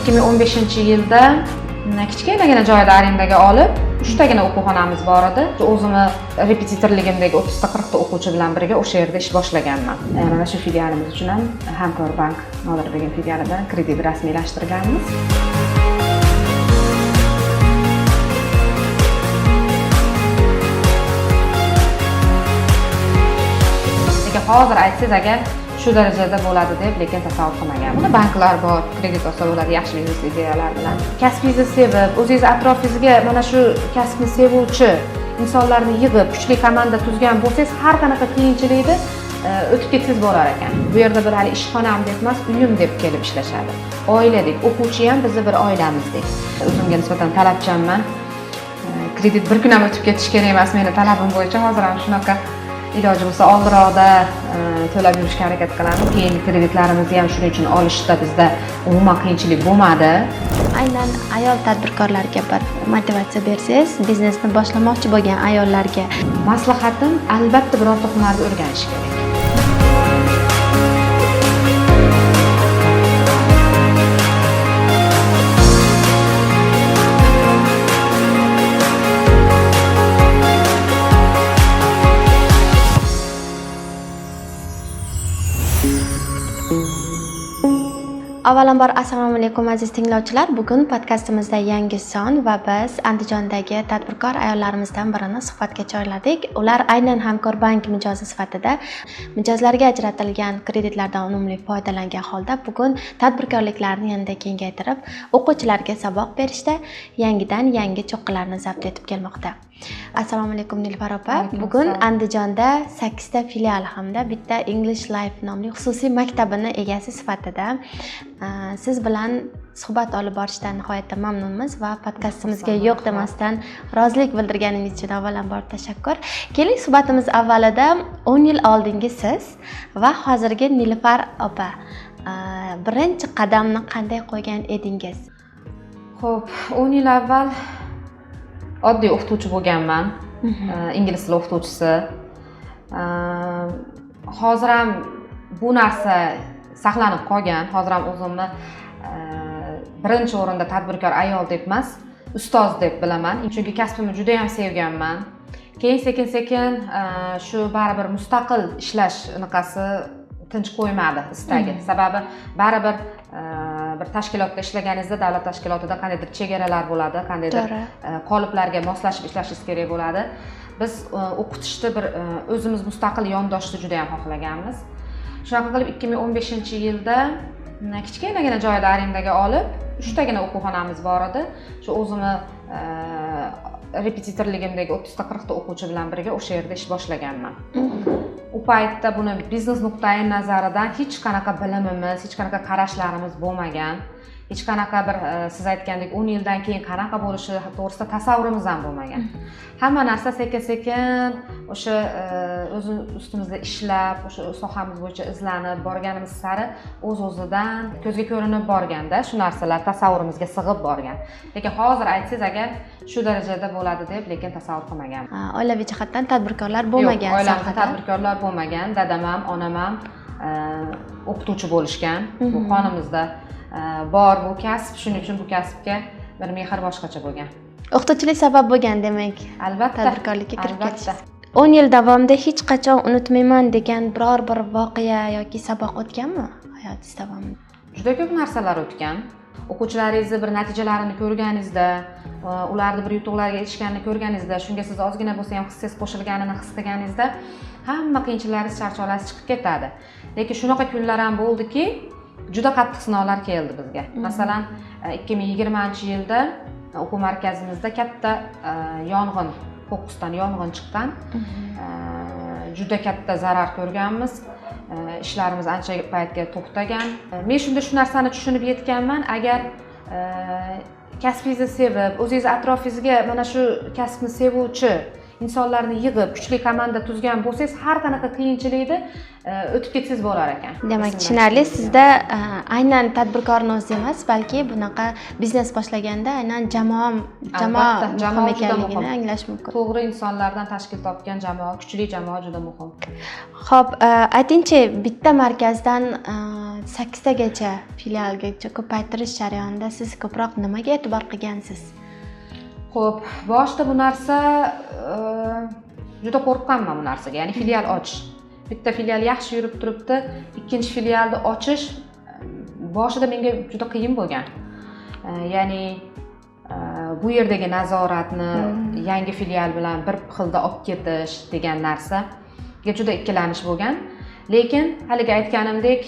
2015-yilda kichkinagina joyda arendaga olib, 3 tagina o'quvxonamiz bor edi. O'zimni repetitorligimdagi 30 ta 40 ta o'quvchi bilan birga o'sha yerda ish boshlaganman. Mana shu filialimiz uchun ham Hamkorbank Nodir degan filialida kredit rasmiylashtirganmiz. Hozir aytsangiz agar shu darajada bo'ladi deb lekin tasavvur qilmaganman. Banklar bor, kredit olsa bo'ladi, yaxshi biznes ideyalar bilan. Kasbingizni sevib, o'zingiz atrofingizga mana shu kasbni sevuvchi insonlarni yig'ib, kuchli komanda tuzgan bo'lsangiz, har qanaqa qiyinchilikni o'tib ketsangiz bo'lar ekan. Bu yerda bir hali ishxonam deb emas, uyim deb kelib ishlashadi. Oiladek, o'quvchi ham bizni bir oilamizdek. O'zimga nisbatan talabchanman. Kredit bir kun ham o'tib ketish kerak emas, meni talabim bo'yicha hozir ham shunaqa iloji bo'lsa oldiroqda to'lab yurishga harakat qilamiz. Keyingi kreditlarimizni ham shuning uchun olishda bizda umuman qiyinchilik bo'lmadi. Aynan ayol tadbirkorlarga bir motivatsiya bersangiz, biznesni boshlamoqchi bo'lgan ayollarga Maslahatim albatta birorta hunarni o'rganish kerak. Avvalambor assalomu alaykum aziz tinglovchilar. Bugun podkastimizda yangi son va biz Andijondagi tadbirkor ayollarimizdan birini suhbatga chorladik. Ular aynan Hamkorbank mijozi sifatida mijozlarga ajratilgan kreditlardan unumli foydalangan holda bugun tadbirkorliklarini yanada kengaytirib, o'quvchilarga saboq berishda yangidan yangi cho'qqilarni zabt etib kelmoqda. Assalomu alaykum Nilufar opa. Bugun Andijonda 8 ta filial hamda bitta English Life nomli xususiy maktabini egasi sifatida siz bilan suhbat olib borishdan nihoyatda mamnunmiz va podkastimizga yo'q demasdan rozilik bildirganingiz uchun avvalambor tashakkur. Keling, suhbatimiz avvalida 10 yil oldingi siz va hozirgi Nilufar opa birinchi qadamni qanday qo'ygan edingiz? Xo'p, 10 yil avval oddiy o'qituvchi bo'lganman. Ingliz tili o'qituvchisi. Hozir ham bu narsa saqlanib qolgan. Hozir ham o'zimni birinchi o'rinda tadbirkor ayol deb emas, ustoz deb bilaman. Chunki kasbimni juda ham sevganman. Keyin sekin-sekin shu baribir mustaqil ishlash anaqasi tinch qo'ymadi istagi. Sababi baribir bir tashkilotda ishlaganingizda, davlat tashkilotida qandaydir chegaralar bo'ladi, qandaydir qoliplarga moslashib ishlashingiz kerak bo'ladi. Biz o'qitishni bir o'zimiz mustaqil yondoshni juda ham xohlaganmiz. Shunaqa qilib 2015-yilda kichkinagina joyda arendaga olib, 3 tagina o'quvxonamiz bor edi. Shu o'zimni repetitorligimdagi 30 ta 40 ta o'quvchi bilan birga o'sha yerda ish boshlaganman. U paytda buni biznes nuqtai nazaridan hech qanaqa bilimimiz, hech qanaqa qarashlarimiz bo'lmagan. Hech qanaqa bir siz aytgandek 10 yildan keyin qanaqa bo'lishi to'g'risida tasavvurimiz ham bo'lmagan. Hamma narsa sekin-sekin o'sha ustimizda ishlab, o'sha sohamiz bo'yicha izlanib borganimiz sari o'z-o'zidan ko'zga ko'rinib borganda shu narsalar tasavvurimizga sig'ib borgan. Lekin hozir aytsangiz agar shu darajada bo'ladi deb lekin tasavvur qilmaganman. Oilaviy jihatdan tadbirkorlar bo'lmagan. Yo'q, oilamizda tadbirkorlar bo'lmagan. Dadam ham, onam ham o'qituvchi bo'lishgan. Bu qonimizda bor bu kasb, shuning uchun bu kasbga bir mehr boshqacha bo'lgan. O'qituvchilik sabab bo'lgan demak. Albatta, tadbirkorlikka kirib ketish. 10 yil davomida hech qachon unutmayman degan biror bir voqea yoki saboq o'tganmi hayotingiz davomida? Juda ko'p narsalar o'tgan. O'quvchilaringizni bir natijalarini ko'rganingizda, ularni bir yutuqlarga erishganini ko'rganingizda, shunga siz ozgina bo'lsa ham hissangiz qo'shilganini his qilganingizda, hamma qiyinchiliklaringiz, charchoqlaringiz chiqib ketadi. Lekin shunaqa kunlar ham bo'ldiki, juda qattiq sinovlar keldi bizga. Masalan, 2020-yilda o'quv markazimizda katta yong'in, qo'qqisdan yong'in chiqqan. Juda katta zarar ko'rganmiz. Ishlarimiz ancha paytga to'xtagan. Men shunda shu narsani tushunib yetganman, agar kasbingizni sevib, o'zingiz atrofingizga mana shu kasbni sevuvchi insonlarni yig'ib, kuchli komanda tuzgan bo'lsangiz, har qanaqa qiyinchilikni o'tib ketsangiz bo'lar ekan. Demak, tushunarli, sizda aynan tadbirkorning o'zi emas, balki bunaqa biznes boshlaganda aynan jamoa muhim ekanligini anglash mumkin. To'g'ri insonlardan tashkil topgan jamoa, kuchli jamoa juda muhim. Xo'p, aytingchi, bitta markazdan 8 tagacha filialgacha ko'paytirish jarayonida siz ko'proq nimaga e'tibor qilgansiz? Xo'p, boshida bu narsa juda qo'rqqanman bu narsaga, ya'ni filial ochish. Bitta filial yaxshi yurib turibdi, ikkinchi filialni ochish boshida menga juda qiyin bo'lgan. Ya'ni bu yerdagi nazoratni yangi filial bilan bir xilda olib ketish degan narsaga juda ikkilanish bo'lgan. Lekin haligi aytganimdek,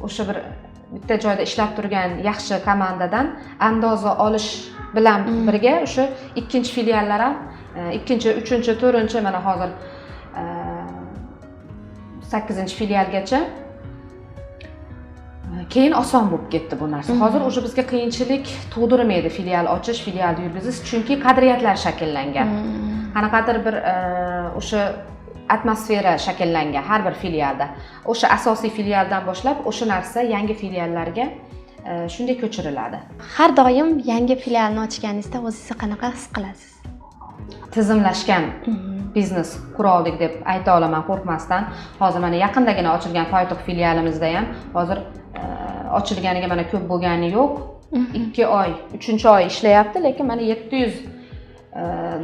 o'sha bitta joyda ishlab turgan yaxshi komandadan andoza olish bilan birga o'sha ikkinchi filiallar ham, ikkinchi, uchinchi, to'rtinchi, mana hozir 8-filialgacha keyin oson bo'lib ketdi bu narsa. Hozir o'sha bizga qiyinchilik tug'dirmaydi filial ochish, filialni yurgizish, chunki qadriyatlar shakllangan. Qanaqadir bir o'sha atmosfera shakllangan har bir filialda. O'sha asosiy filialdan boshlab o'sha narsa yangi filiallarga shunday ko'chiriladi. Har doim yangi filialni ochganingizda o'zingizni qanaqa his qilasiz? Tizimlashgan biznes qura oldik deb ayta olaman qo'rqmasdan. Hozir mana yaqindagina ochilgan Poytoq filialimizda ham hozir ochilganiga mana ko'p bo'lgani yo'q. 2 oy, 3-oy ishlayapti, lekin mana 700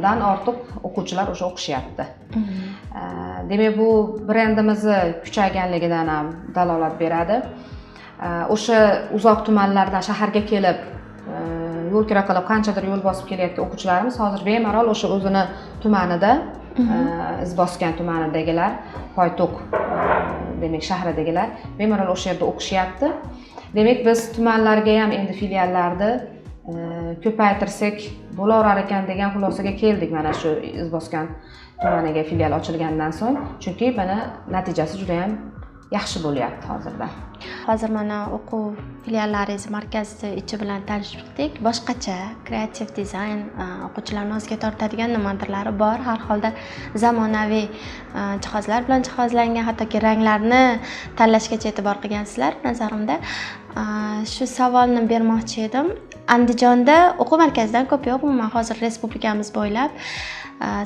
dan ortiq o'quvchilar o'sha o'qishyapti. Demak, bu brendimizni kuchayganligidan ham dalolat beradi. O'sha uzoq tumanlardan shaharga kelib yo'l kira qilib qanchadir yo'l bosib kelayotgan o'quvchilarimiz hozir bemalol o'sha o'zini tumanida, Izboskan tumanidagilar, Poytoq demak shahridagilar bemalol o'sha yerda o'qishyapti. Demak, biz tumanlarga ham endi filiallarni ko'paytirsak bo'laverar ekan degan xulosaga keldik mana shu Izboskan tumaniga filial ochilgandan so'ng, chunki mana natijasi juda ham yaxshi bo'lyapti hozirda. Hozir mana o'quv filiallaringiz markazi ichi bilan tanishib chiqdik. Boshqacha kreativ dizayn o'quvchilarni o'ziga tortadigan nimadirlari bor. Har holda zamonaviy jihozlar bilan jihozlangan, hattoki ranglarni tanlashgacha e'tibor qilgansizlar nazarimda. Shu savolni bermoqchi edim. Andijonda o'quv markazidan ko'p yo'q, umuman hozir respublikamiz bo'ylab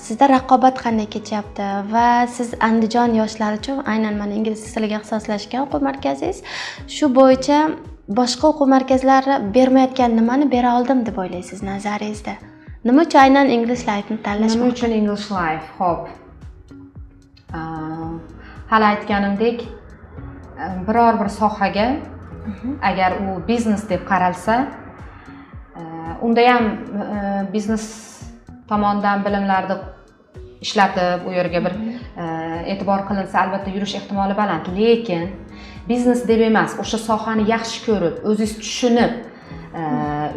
sizda raqobat qanday kechyapti va siz Andijon yoshlari uchun aynan mana ingliz tiliga ixtisoslashgan o'quv markazingiz, shu bo'yicha boshqa o'quv markazlari bermayotgan nimani bera oldim deb o'ylaysiz nazaringizda? Nima uchun aynan English Life'ni tanlash? Nima uchun English Life? Xo'p. Hali aytganimdek, biror bir sohaga agar u biznes deb qaralsa, unda ham biznes tomonidan bilimlarni ishlatib, u yerga bir e'tibor qilinsa, albatta yurish ehtimoli baland, lekin biznes deb emas, o'sha sohani yaxshi ko'rib, o'zingiz tushunib,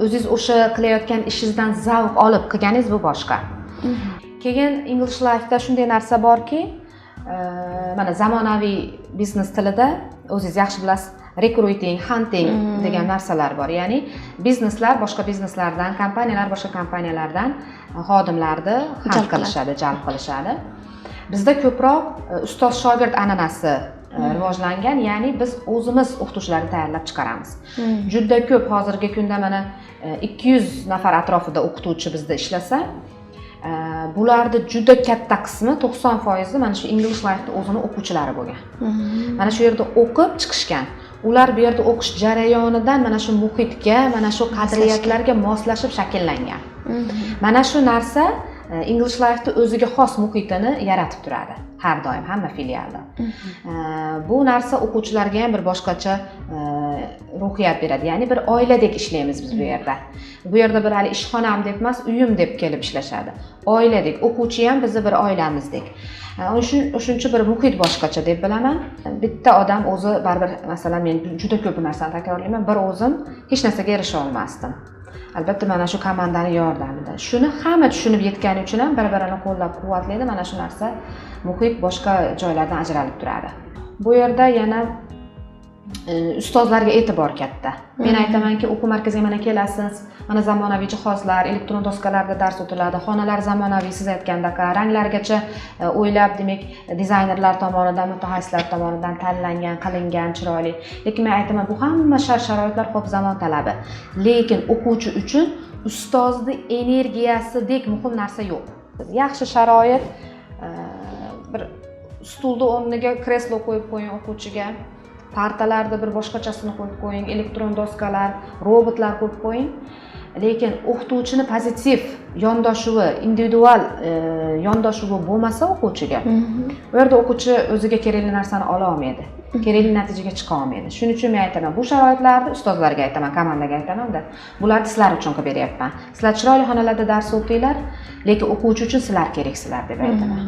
o'zingiz o'sha qilayotgan ishingizdan zavq olib qilganingiz bu boshqa. Keyin English Life'da shunday narsa borki, mana zamonaviy biznes tilida o'zingiz yaxshi bilasiz, recruiting, hunting degan narsalar bor. Ya'ni bizneslar boshqa bizneslardan, kompaniyalar boshqa kompaniyalardan xodimlarni jalb qilishadi. Bizda ko'proq ustoz shogird an'anasi rivojlangan, ya'ni biz o'zimiz o'qituvchilarni tayyorlab chiqaramiz. Juda ko'p hozirgi kunda mana 200 nafar atrofida o'qituvchi bizda ishlasa, bularda juda katta qismi, 90% mana shu English Life'da o'zini o'quvchilari bo'lgan. Mana shu yerda o'qib chiqishgan. Ular bu yerda o'qish jarayonidan mana shu muhitga, mana shu qadriyatlarga moslashib shakllangan. Mana shu narsa English Life'da o'ziga xos muhitini yaratib turadi. Har doim hamma filialda. Bu narsa o'quvchilarga ham bir boshqacha ruhiyat beradi. Ya'ni bir oiladek ishlaymiz biz bu yerda. Bu yerda bir hali ishxonam deb emas, uyim deb kelib ishlashadi. Oiladek, o'quvchi ham bizni bir oilamizdek. O'shuncha bir muhit boshqacha deb bilaman. Bitta odam o'zi baribir, masalan, men juda ko'p narsani takrorlayman, bir o'zim hech narsaga erisha olmasdim. Albatta mana shu komandani yordamida. Shuni hamma tushunib yetgani uchun ham bir-birini qo'llab-quvvatlaydi. Mana shu narsa muhit boshqa joylardan ajralib turadi. Bu yerda yana ustozlarga e'tibor katta. Men aytamanki, o'quv markaziga mana kelasiz, mana zamonaviy jihozlar, elektron doskalarda dars o'tiladi, xonalar zamonaviy, siz aytgandek, ranglargacha o'ylab, demak, dizaynerlar tomonidan, mutaxassislar tomonidan tanlangan, qilingan, chiroyli. Lekin men aytaman, bu hamma shart-sharoitlar xo'p zamon talabi. Lekin o'quvchi uchun ustozning energiyasidek muhim narsa yo'q. Yaxshi sharoit, bir stulni o'rniga kreslo qo'yib qo'ying o'quvchiga. partalarni bir boshqachasini qo'yib qo'ying, elektron doskalar, robotlar qo'yib qo'ying. Lekin o'qituvchini pozitiv yondoshuvi, individual yondoshuvi bo'lmasa o'quvchiga, u yerda o'quvchi o'ziga kerakli narsani ola olmaydi. Kerakli natijaga chiqa olmaydi. Shuning uchun men aytaman, bu sharoitlarni ustozlarga aytaman, komandaga aytaman-da. Bularni sizlar uchun qilib beryapman. Sizlar chiroyli xonalarda dars o'qinglar, lekin o'quvchi uchun sizlar keraksizlar deb aytaman.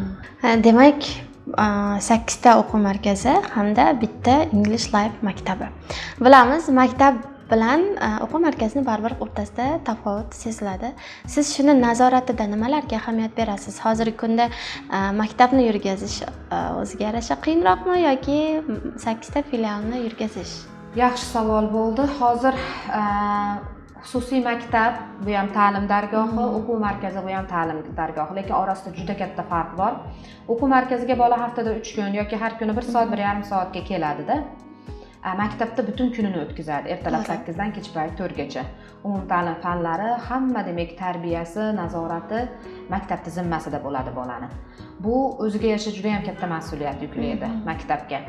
Demak, 8 ta o'quv markazi hamda bitta English Life maktabi. Bilamiz, maktab bilan o'quv markazini baribir o'rtasida tafovut seziladi. Siz shuni nazoratida nimalarga ahamiyat berasiz? Hozirgi kunda maktabni yurgizish o'ziga yarasha qiyinroqmi yoki 8 ta filialni yurgizish? Yaxshi savol bo'ldi. Hozir xususiy maktab bu ham ta'lim dargohi, o'quv markazi bu ham ta'lim dargohi, lekin orasida juda katta farq bor. O'quv markaziga bola haftada 3 kun yoki har kuni 1 soat, 1,5 soatga keladi-da. Maktabda butun kunini o'tkazadi. Ertalab 8 dan kech payt 4 gacha. Umumta'lim fanlari, hamma demak tarbiyasi, nazorati maktabda zimmasida bo'ladi bolani. Bu o'ziga yarasha juda ham katta mas'uliyat yuklaydi maktabga.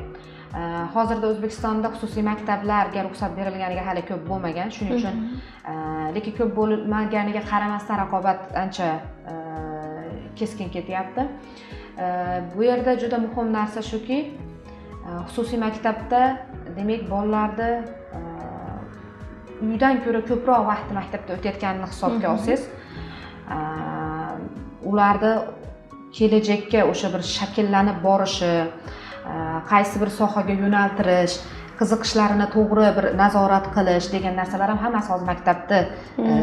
Hozirda O'zbekistonda xususiy maktablarga ruxsat berilganiga hali ko'p bo'lmagan, shuning uchun lekin ko'p bo'lmaganiga qaramasdan raqobat ancha keskin ketyapti. Bu yerda juda muhim narsa shuki, xususiy maktabda demak bolalarni uydan ko'ra ko'proq vaqt maktabda o'tayotganini hisobga olsangiz, ularni kelajakka o'sha bir shakllanib borishi, qaysi bir sohaga yo'naltirish, qiziqishlarini to'g'ri bir nazorat qilish degan narsalar ham hammasi hozir maktabda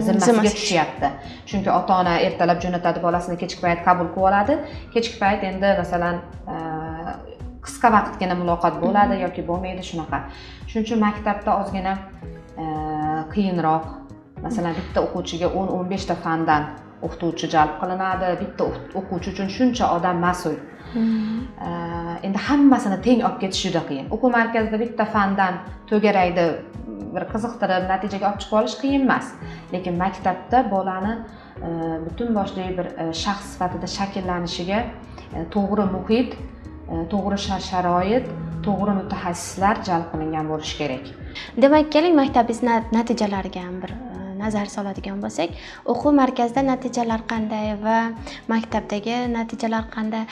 zimmasiga tushyapti. Chunki ota-ona ertalab jo'natadi bolasini, kechki payt qabul qilib oladi. Kechki payt endi masalan qisqa vaqtgina muloqot bo'ladi yoki bo'lmaydi shunaqa. Shuning uchun maktabda ozgina qiyinroq. Masalan, bitta o'quvchiga 10-15 ta fandan o'qituvchi jalb qilinadi. Bitta o'quvchi uchun shuncha odam mas'ul. Endi hammasini teng olib ketish juda qiyin. O'quv markazida bitta fandan to'garaydi bir qiziqtirib natijaga olib chiqib olish qiyin emas. Lekin maktabda bolani butun boshli bir shaxs sifatida shakllanishiga to'g'ri muhit, to'g'ri sharoit, to'g'ri mutaxassislar jalb qilingan bo'lishi kerak. Demak, keling maktabingiz natijalariga ham bir nazar soladigan bo'lsak, o'quv markazida natijalar qanday va maktabdagi natijalar qanday?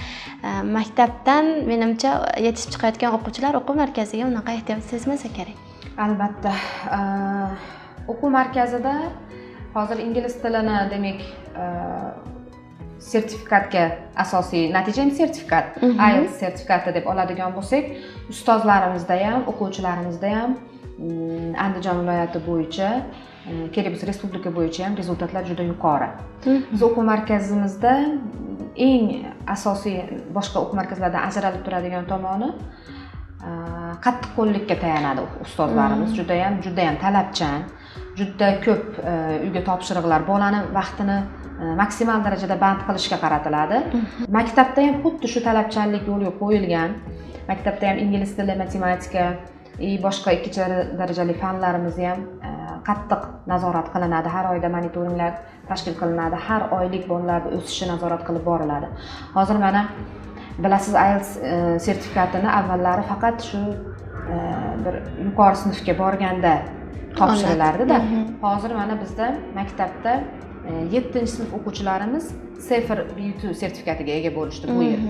Maktabdan menimcha yetishib chiqayotgan o'quvchilar o'quv markaziga unaqa ehtiyoj sezmasa kerak. Albatta. O'quv markazida hozir ingliz tilini demak sertifikatga asosiy natija sertifikat, IELTS sertifikati deb oladigan bo'lsak, ustozlarimizda ham, o'quvchilarimizda ham Andijon viloyati bo'yicha, kerak bo'lsa respublika bo'yicha ham rezultatlar juda yuqori. Biz o'quv markazimizda eng asosiy boshqa o'quv markazlardan ajralib turadigan tomoni qattiqqo'llikka tayanadi ustozlarimiz. Juda ham talabchan, juda ko'p uyga topshiriqlar, bolani vaqtini maksimal darajada band qilishga qaratiladi. Maktabda ham xuddi shu talabchanlik yo'lga qo'yilgan. Maktabda ham ingliz tili, matematika, boshqa ikkinchi darajali fanlarimiz ham qattiq nazorat qilinadi. Har oyda monitoringlar tashkil qilinadi. Har oylik bolalarning o'sishi nazorat qilib boriladi. Hozir mana bilasiz, IELTS sertifikatini avvallari faqat shu bir yuqori sinfga borganda topshirilardi-da. Hozir mana bizda maktabda 7-sinf o'quvchilarimiz Safer B2 sertifikatiga ega bo'lishdi bu yil.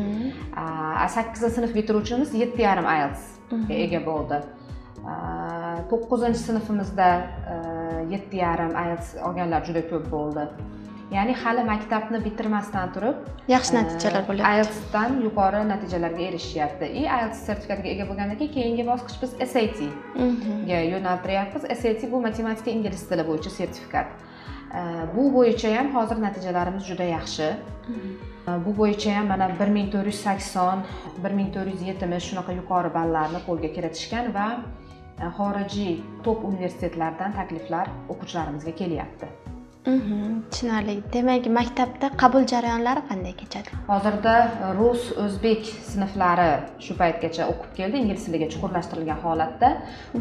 8-sinf bitiruvchimiz 7,5 IELTS ga ega bo'ldi. 9-sinfimizda 7,5 IELTS olganlar juda ko'p bo'ldi. Ya'ni hali maktabni bitirmasdan turib yaxshi natijalar bo'lyapti. IELTSdan yuqori natijalarga erishyapti. IELTS sertifikatiga ega bo'lgandan keyin keyingi bosqich biz SAT ga yo'naltiryapmiz. SAT bu matematika, ingliz tili bo'yicha sertifikat. Bu bo'yicha ham hozir natijalarimiz juda yaxshi. Bu bo'yicha ham mana 1480, 1470 shunaqa yuqori ballarni qo'lga kiritishgan va xorijiy top universitetlardan takliflar o'quvchilarimizga kelyapti. Tushunarli. Demak, maktabda qabul jarayonlari qanday kechadi? Hozirda rus, o'zbek sinflari shu paytgacha o'qib keldi, ingliz tiliga chuqurlashtirilgan holatda.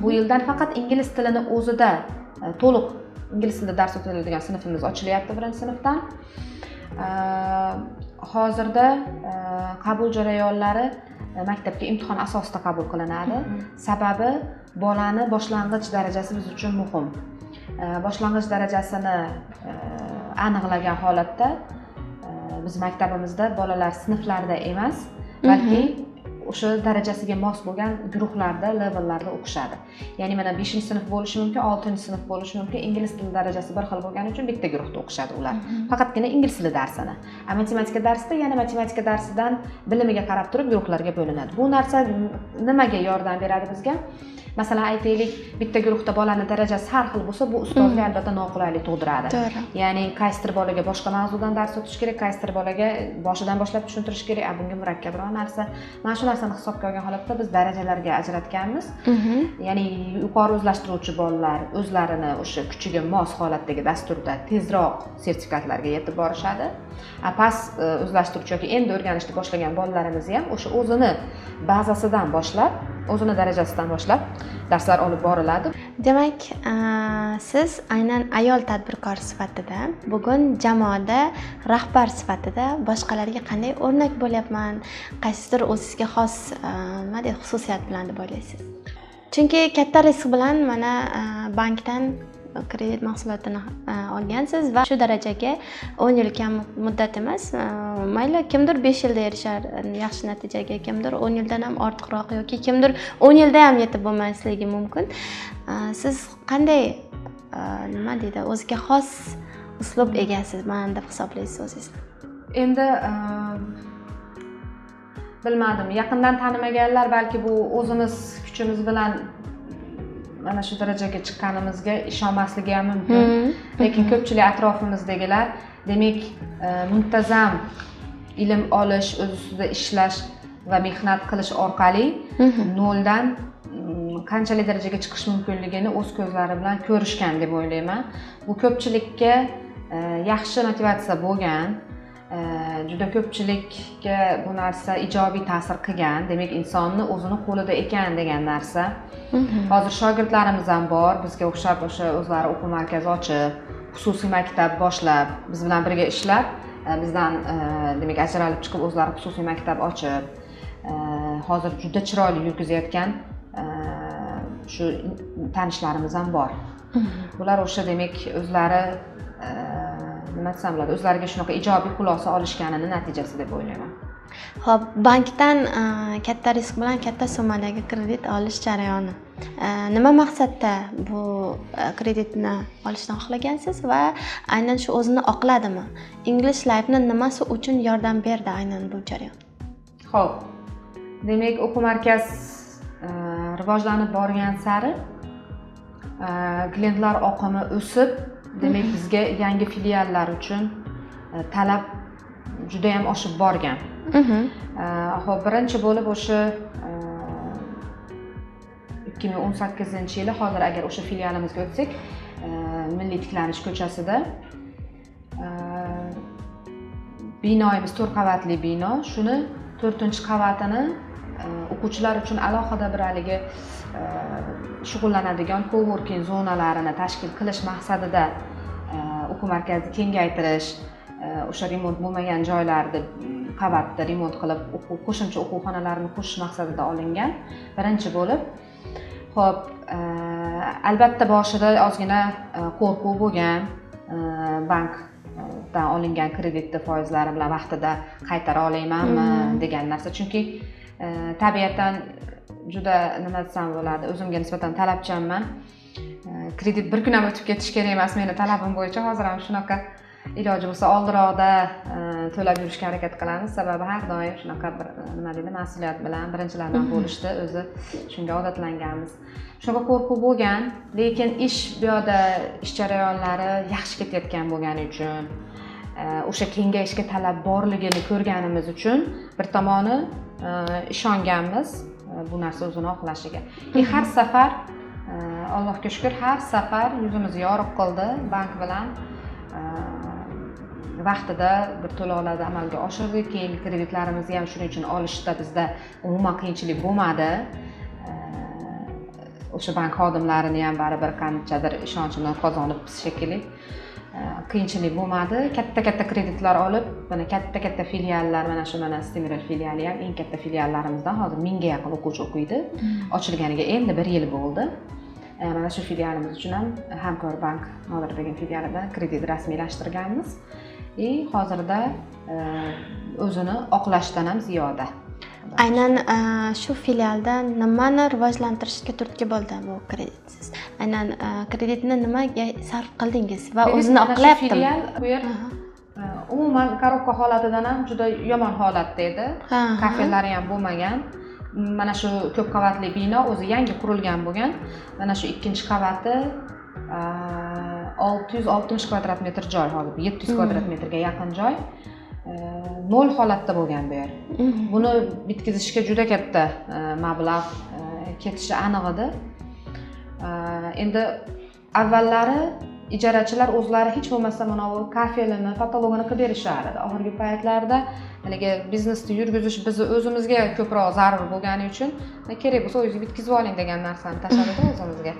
Bu yildan faqat ingliz tilini o'zida to'liq ingliz tilida dars o'tiladigan sinfimiz ochilyapti birinchi sinfdan. Hozirda qabul jarayonlari maktabga imtihon asosida qabul qilinadi. Sababi bolani boshlang'ich darajasi biz uchun muhim. Boshlang'ich darajasini aniqlagan holatda biz maktabimizda bolalar sinflarda emas, balki o'sha darajasiga mos bo'lgan guruhlarda, levellarda o'qishadi. Ya'ni mana 5-sinf bo'lishi mumkin, 6-sinf bo'lishi mumkin. Ingliz tili darajasi bir xil bo'lgani uchun bitta guruhda o'qishadi ular. Faqatgina ingliz tili darsini. Matematika darsida yana matematika darsidan bilimiga qarab turib guruhlarga bo'linadi. Bu narsa nimaga yordam beradi bizga? Masalan, aytaylik, bitta guruhda bolaning darajasi har xil bo'lsa, bu ustozga albatta noqulaylik tug'diradi. Ya'ni qaysidir bolaga boshqa mavzudan dars o'tish kerak, qaysidir bolaga boshidan boshlab tushuntirish kerak, bunga murakkabroq narsa. Mana shu narsani hisobga olgan holatda biz darajalarga ajratganmiz. Ya'ni yuqori o'zlashtiruvchi bolalar o'zlarini o'sha kuchiga mos holatdagi dasturda tezroq sertifikatlarga yetib borishadi. Past o'zlashtiruvchi yoki endi o'rganishni boshlagan bolalarimiz ham o'sha o'zini bazasidan boshlab, o'zini darajasidan boshlab darslar olib boriladi. Demak, siz aynan ayol tadbirkor sifatida, bugun jamoada rahbar sifatida boshqalarga qanday o'rnak bo'lyapman? Qaysidir o'zingizga xos nima deydi, xususiyat bilan deb o'ylaysiz? Chunki katta risk bilan mana bankdan kredit mahsulotini olgansiz va shu darajaga 10 yil kam muddat emas, mayli kimdir 5 yilda erishar yaxshi natijaga, kimdir 10 yildan ham ortiqroq yoki kimdir 10 yilda ham yetib bo'lmasligi mumkin. Siz qanday nima deydi, o'ziga xos uslub egasiz deb hisoblaysiz o'zingizni? Endi bilmadim, yaqindan tanimaganlar balki bu o'zimiz kuchimiz bilan mana shu darajaga chiqqanimizga ishonmasligi ham mumkin. Lekin ko'pchilik atrofimizdagilar, demak, muntazam ilm olish, o'z ustida ishlash va mehnat qilish orqali noldan qanchalik darajaga chiqish mumkinligini o'z ko'zlari bilan ko'rishgan deb o'ylayman. Bu ko'pchilikka yaxshi motivatsiya bo'lgan, juda ko'pchilikka bu narsa ijobiy ta'sir qilgan, demak insonni o'zini qo'lida ekan degan narsa. Hozir shogirdlarimiz ham bor, bizga o'xshab o'sha o'zlari o'quv markazi ochib, xususiy maktab boshlab, biz bilan birga ishlab, bizdan demak ajralib chiqib o'zlari xususiy maktab ochib, hozir juda chiroyli yurgizayotgan shu tanishlarimiz ham bor. Bular o'sha demak o'zlari nima desam bo'ladi, o'zlariga shunaqa ijobiy xulosa olishganini natijasi deb o'ylayman. Xo'p, bankdan katta risk bilan katta summadagi kredit olish jarayoni. Nima maqsadda bu kreditni olishni xohlagansiz va aynan shu o'zini oqladimi? English Life'ni nimasi uchun yordam berdi aynan bu jarayon? Xo'p, demak, o'quv markaz rivojlanib borgan sari klientlar oqimi o'sib, demak bizga yangi filiallar uchun talab juda ham oshib borgan. Xo'p, birinchi bo'lib o'sha 2018-yili, hozir agar o'sha filialimizga o'tsak, Milliy tiklanish ko'chasida binoyimiz 4 qavatli bino, shuni 4-qavatini o'quvchilar uchun alohida bir haligi shug'ullanadigan coworking zonalarini tashkil qilish maqsadida o'quv markazini kengaytirish, o'sha remont bo'lmagan joylarni qavatda remont qilib qo'shimcha o'quvxonalarni qurish maqsadida olingan birinchi bo'lib. Xo'p, albatta boshida ozgina qo'rquv bo'lgan, bankdan olingan kreditni foizlari bilan vaqtida qaytara olaymanmi degan narsa. Chunki tabiatan juda nima desam bo'ladi, o'zimga nisbatan talabchanman. Kredit bir kun ham o'tib ketish kerak emas meni talabim bo'yicha. Hozir ham shunaqa iloji bo'lsa oldiroqda to'lab yurishga harakat qilamiz. Sababi har doim shunaqa bir nima deydi, mas'uliyat bilan birinchilardan bo'lishdi, o'zi shunga odatlanganmiz. Shunaqa qo'rquv bo'lgan, lekin ish bu yoqda ish jarayonlari yaxshi ketayotgan bo'lgani uchun, o'sha kengayishga talab borligini ko'rganimiz uchun bir tomoni ishonganmiz bu narsa o'zini oqlashiga. Har safar Allohga shukr, har safar yuzimizni yoriq qildi bank bilan. Vaqtida bir to'lovlarni amalga oshirdik, keyin kreditlarimizni ham shuning uchun olishda bizda umuman qiyinchilik bo'lmadi. O'sha bank xodimlarini ham baribir qanchadir ishonchini qozonib shekilli. qiyinchilik bo'lmadi. Katta kreditlar olib, mana katta filiallar, mana shu Stemiral filiali ham eng katta filiallarimizdan hozir 1000 ga yaqin o'quvchi o'qiydi. Ochilganiga endi 1 yil bo'ldi. Mana shu filialimiz uchun ham Hamkorbank Nodir degan filialida kredit rasmiylashtirganmiz. Hozirda o'zini oqlashdan ham ziyoda. Aynan shu filialda nimani rivojlantirishga turtki bo'ldi bu kreditsiz? Aynan kreditni nimaga sarf qildingiz va o'zini oqlayaptimi? Filial bu yer umuman korobka holatidan ham juda yomon holatda edi. Kafelari ham bo'lmagan. Mana shu ko'p qavatli bino o'zi yangi qurilgan bo'lgan. Mana shu ikkinchi qavati 660 kvadrat metr joy, hozir 700 kvadrat metrga yaqin joy. Nol holatda bo'lgan bu yer. Buni bitkazishga juda katta mablag' ketishi aniq edi. Endi avvallari ijarachilar o'zlari hech bo'lmasa mana bu kafelini, patologini qilib berishardi. Oxirgi paytlarda haligi biznesni yurgizish bizni o'zimizga ko'proq zarur bo'lgani uchun kerak bo'lsa o'zingiz bitkazib oling degan narsani tashladi o'zimizga.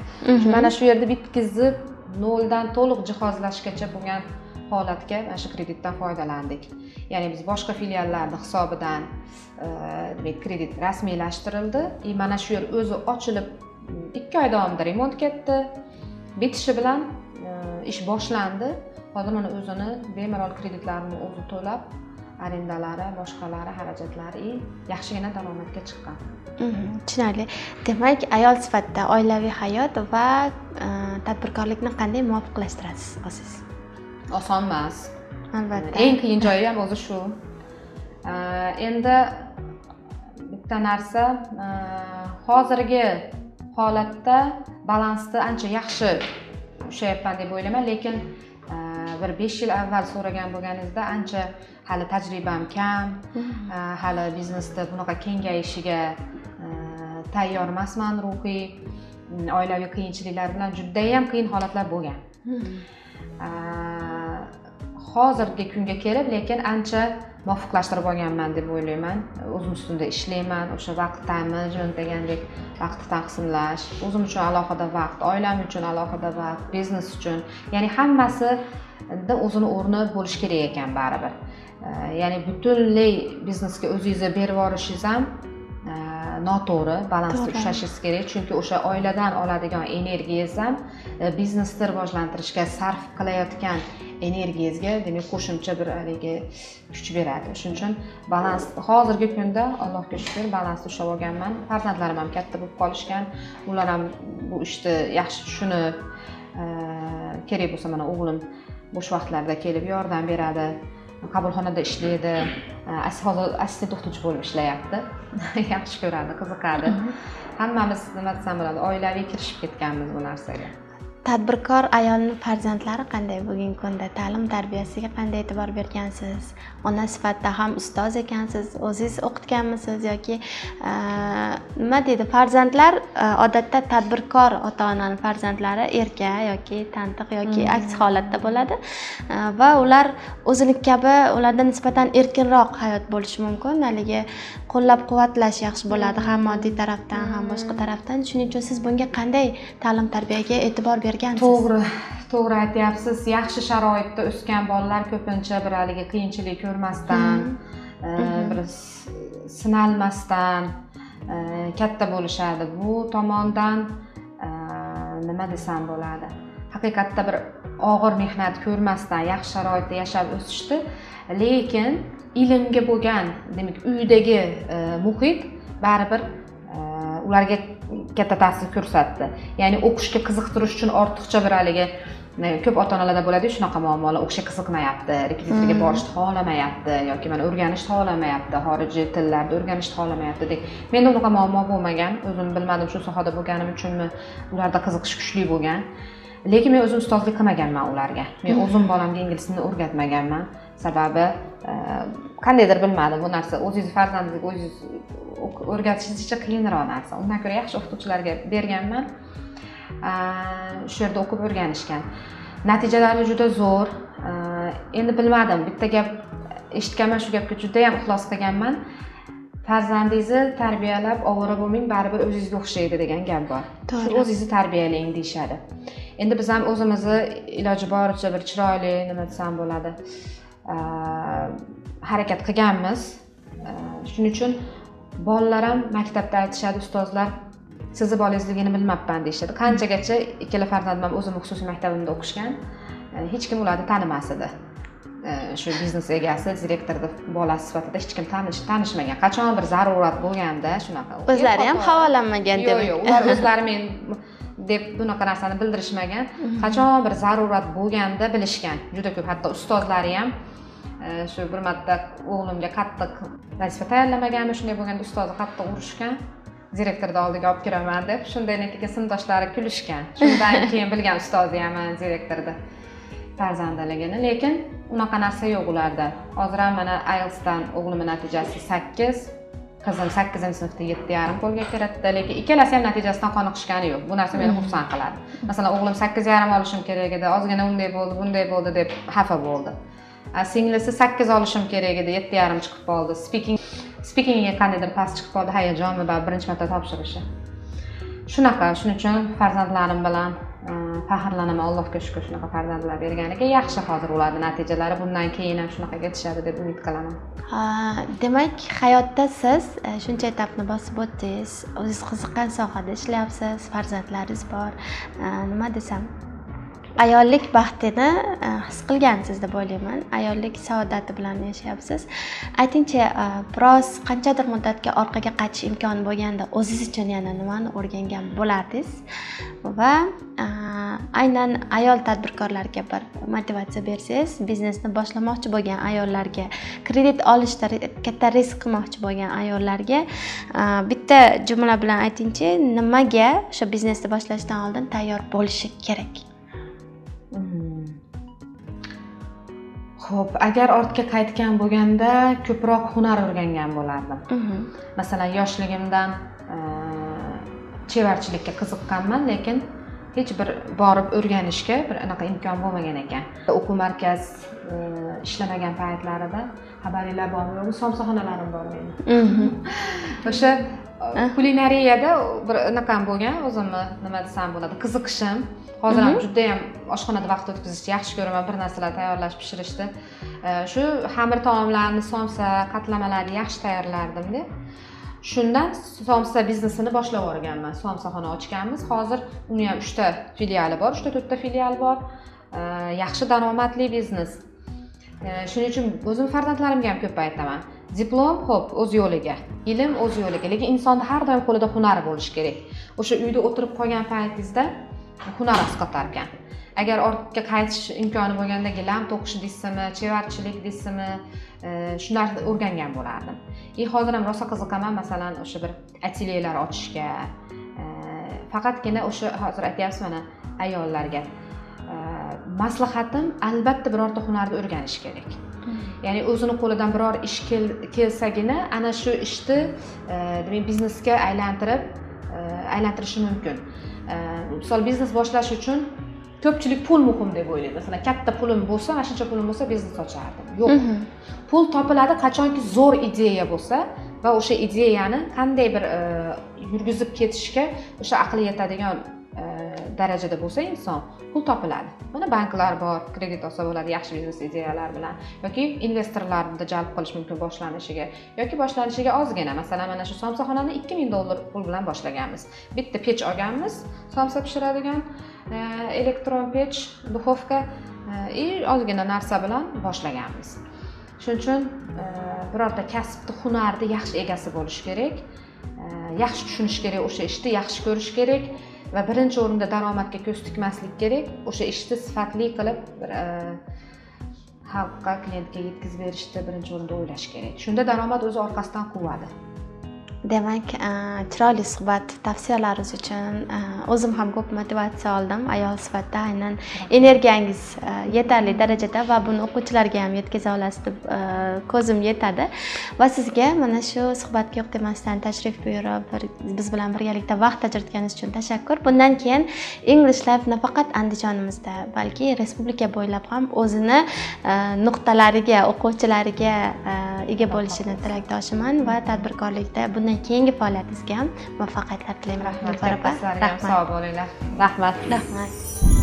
Mana shu yerda bitkazib noldan to'liq jihozlashgacha bo'lgan holatga mana shu kreditdan foydalandik. Ya'ni biz boshqa filiallarning hisobidan demak kredit rasmiylashtirildi. Mana shu yer o'zi ochilib 2 oy davomida remont ketdi. Bitishi bilan ish boshlandi. Hozir mana o'zini bemalol kreditlarini o'zi to'lab, arendalari, boshqalari, xarajatlari yaxshigina daromadga chiqqan. Tushunarli. Demak, ayol sifatida oilaviy hayot va tadbirkorlikni qanday muvofiqlashtirasiz o'zingiz? Oson emas. Albatta. Eng qiyin joyi ham o'zi shu. Endi bitta narsa, hozirgi holatda balansni ancha yaxshi ushlayapman deb o'ylayman, lekin bir 5 yil avval so'ragan bo'lganingizda ancha hali tajribam kam, hali biznesda bunaqa kengayishiga tayyor emasman, ruhiy, oilaviy qiyinchiliklar bilan juda ham qiyin holatlar bo'lgan. Hozirgi kunga kelib, lekin ancha muvofiqlashtirib olganman deb o'ylayman. O'zim ustida ishlayman, o'sha vaqt management degandek vaqtni taqsimlash, o'zim uchun alohida vaqt, oilam uchun alohida vaqt, biznes uchun, ya'ni hammasida o'zini o'rni bo'lish kerak ekan baribir. Ya'ni butunlay biznesga o'zingizni berib yuborishingiz ham noto'g'ri, balansda ushlashingiz kerak, chunki o'sha oiladan oladigan energiyangiz ham biznesni rivojlantirishga sarf qilayotgan energiyangizga demak qo'shimcha bir haligi kuch beradi. Shuning uchun balans hozirgi kunda Allohga shukr balansni ushlab olganman. Farzandlarim ham katta bo'lib qolishgan. Ular ham bu ishni yaxshi tushunib, kerak bo'lsa mana o'g'lim bo'sh vaqtlarda kelib yordam beradi. Qabulxonada ishlaydi. Hozir assistent o'qituvchi bo'lib ishlayapti. Yaxshi ko'radi, qiziqadi. Hammamiz nima desam bo'ladi, oilaviy kirishib ketganmiz bu narsaga. Tadbirkor ayolning farzandlari qanday bugungi kunda? Ta'lim tarbiyasiga qanday e'tibor bergansiz? Ona sifatida ham ustoz ekansiz, o'zingiz o'qitganmisiz yoki nima deydi? Farzandlar odatda tadbirkor ota-onaning farzandlari erka yoki tantiq yoki aks holatda bo'ladi va ular o'ziniki kabi ulardan nisbatan erkinroq hayot bo'lishi mumkin. Haligi qo'llab-quvvatlash yaxshi bo'ladi ham moddiy tarafdan, ham boshqa tarafdan. Shuning uchun siz bunga qanday ta'lim tarbiyaga e'tibor bergansiz? To'g'ri aytyapsiz. Yaxshi sharoitda o'sgan bolalar ko'pincha bir haligi qiyinchilik ko'rmasdan, bir sinalmasdan katta bo'lishadi. Bu tomondan nima desam bo'ladi? Haqiqatda bir og'ir mehnat ko'rmasdan yaxshi sharoitda yashab o'sishdi, lekin ilmga bo'lgan, demak, uydagi muhit baribir ularga katta ta'sir ko'rsatdi. Ya'ni o'qishga qiziqtirish uchun ortiqcha bir haligi ko'p ota-onalarda bo'ladi-ku shunaqa muammolar, o'qishga qiziqmayapti, repetitorga borishni xohlamayapti yoki mana o'rganishni xohlamayapti, xorijiy tillarni o'rganishni xohlamayapti deb. Menda unaqa muammo bo'lmagan, o'zim bilmadim shu sohada bo'lganim uchunmi ularda qiziqish kuchli bo'lgan. Lekin men o'zim ustozlik qilmaganman ularga. Men o'zim bolamga ingliz tilini o'rgatmaganman. Sababi qandaydir bilmadim, bu narsa o'zingiz farzandingizga o'zingiz o'rgatishingiz qiyinroq narsa. Undan ko'ra yaxshi o'qituvchilarga berganman. Shu yerda o'qib o'rganishgan. Natijalari juda zo'r. Endi bilmadim, bitta gap eshitganman, shu gapga juda ham ixlos qilganman. Farzandingizni tarbiyalab ovora bo'lmang, baribir o'zingizga o'xshaydi degan gap bor. Shu o'zingizni tarbiyalang deyshadi. Endi biz ham o'zimizni iloji boricha bir chiroyli nima desam bo'ladi, harakat qilganmiz. Shuning uchun bolalar ham maktabda aytishadi, ustozlar sizni bolangizligini bilmabman deyishadi. Qanchagacha ikkala farzandim ham o'zimning xususiy maktabimda o'qishgan, hech kim ularni tanimas edi. Shu biznes egasi, direktorni bolasi sifatida hech kim tanishmagan. Qachon bir zarurat bo'lganda shunaqa. O'zlari ham havolanmagan demak. Yo'q, ular o'zlari men deb bunaqa narsani bildirishmagan. Qachon bir zarurat bo'lganda bilishgan. Juda ko'p, hatto ustozlari ham shu bir marta o'g'limga qattiq vazifa tayyorlamaganmi, shunday bo'lganda ustozi qattiq urishgan. Direktorni oldiga olib kiraman deb, shundayligiga sinfdoshlari kulishgan. Shundan keyin bilgan ustozi ham direktorni farzandaligini, lekin unaqa narsa yo'q ularda. Hozir ham mana IELTSdan o'g'limning natijasi 8, qizim 8-sinfda 7,5 qo'lga kiritdi, lekin ikkalasi ham natijasidan qoniqishgani yo'q. Bu narsa meni xursand qiladi. Masalan, o'g'lim 8,5 olishim kerak edi, ozgina unday bo'ldi, bunday bo'ldi deb xafa bo'ldi. Singlisi 8 olishim kerak edi, 7,5 chiqib qoldi. Speakingga qandaydir past chiqib qoldi, hayajonmi va birinchi marta topshirishi. Shunaqa, shuning uchun farzandlarim bilan faxrlanaman, Allohga shukr, shunaqa farzandlar berganiga. Yaxshi hozir ularning natijalari, bundan keyin ham shunaqa ketishadi deb umid qilaman. Demak, hayotda siz shuncha etapni bosib o'tdingiz, o'zingiz qiziqqan sohada ishlayapsiz, farzandlaringiz bor. Nima desam, ayollik baxtini his qilgansiz deb o'ylayman. Ayollik saodati bilan yashayapsiz. Aytingchi, biroz qanchadir muddatga orqaga qaytish imkoni bo'lganda o'zingiz uchun yana nimani o'rgangan bo'lardingiz? Va aynan ayol tadbirkorlarga bir motivatsiya bersangiz, biznesni boshlamoqchi bo'lgan ayollarga, kredit olishda katta risk qilmoqchi bo'lgan ayollarga bitta jumla bilan aytingchi, nimaga o'sha biznesni boshlashdan oldin tayyor bo'lishi kerak? Xo'p, agar ortga qaytgan bo'lganda ko'proq hunar o'rgangan bo'lardim. Masalan, yoshligimdan chevarchilikka qiziqqanman, lekin hech bir borib o'rganishga bir anaqa imkon bo'lmagan ekan. O'quv markaz ishlamagan paytlarida xabaringlar bormi, yo'qmi, somsaxonalarim bor mening. O'sha kulinariyada bir anaqam bo'lgan, o'zimni nima desam bo'ladi, qiziqishim. Hozir ham juda ham oshxonada vaqt o'tkazishni yaxshi ko'raman, bir narsalar tayyorlash, pishirishni. Shu xamir taomlarni, somsa, qatlamalarni yaxshi tayyorlardim-da. Shundan somsa biznesini boshlab o'rganman. Somsaxona ochganmiz. Hozir uni ham 3 ta filiali bor, 3 ta 4 ta filiali bor. Yaxshi daromadli biznes. Shuning uchun o'zim farzandlarimga ham ko'p aytaman. Diplom xo'p, o'z yo'liga, ilm o'z yo'liga, lekin insonda har doim qo'lida hunar bo'lishi kerak. O'sha uyda o'tirib qolgan paytingizda hunar asqotar ekan. Agar ortga qaytish imkoni bo'lganda gilam to'qish deysizmi, chevarchilik deysizmi, shularni o'rgangan bo'lardim. Hozir ham rosa qiziqaman, masalan, o'sha bir atelyelar ochishga. Faqatgina o'sha hozir aytyapsiz mana ayollarga. Maslahatim, albatta birorta hunarni o'rganish kerak. Ya'ni o'zini qo'lidan biror ish kelsagina ana shu ishni demak biznesga aylantirishi mumkin. Misol biznes boshlash uchun ko'pchilik pul muhim deb o'ylaydi. Masalan, katta pulim bo'lsa, mana shuncha pulim bo'lsa biznes ochardim. Yo'q. Pul topiladi qachonki zo'r ideya bo'lsa va o'sha ideyani qanday bir yurgizib ketishga o'sha aqli yetadigan darajada bo'lsa inson, pul topiladi. Mana banklar bor, kredit olsa bo'ladi yaxshi biznes ideyalar bilan yoki investorlarni jalb qilish mumkin boshlanishiga yoki boshlanishiga ozgina. Masalan, mana shu somsaxonani $2000 pul bilan boshlaganmiz. Bitta pech olganmiz, somsa pishiradigan elektron pech, duxovka ozgina narsa bilan boshlaganmiz. Shuning uchun birorta kasbni, hunarni yaxshi egasi bo'lish kerak. Yaxshi tushunish kerak, o'sha ishni yaxshi ko'rish kerak. Va birinchi o'rinda daromadga ko'z tikmaslik kerak. O'sha ishni sifatli qilib xalqqa, klientga yetkazib berishni birinchi o'rinda o'ylash kerak. Shunda daromad o'zi orqasidan quvadi. Demak, chiroyli suhbat, tavsiyalaringiz uchun o'zim ham ko'p motivatsiya oldim. Ayol sifatida aynan energiyangiz yetarli darajada va buni o'quvchilarga ham yetkaza olasiz deb ko'zim yetadi. Va sizga mana shu suhbatga yo'q demasdan tashrif buyurib, biz bilan birgalikda vaqt ajratganingiz uchun tashakkur. Bundan keyin English Life nafaqat Andijonimizda, balki respublika bo'ylab ham o'zini nuqtalariga, o'quvchilariga ega bo'lishini tilakdoshiman va tadbirkorlikda bundan keyingi faoliyatingizga ham muvaffaqiyatlar tilayman. Rahmat. Sog' bo'linglar. Rahmat. Rahmat.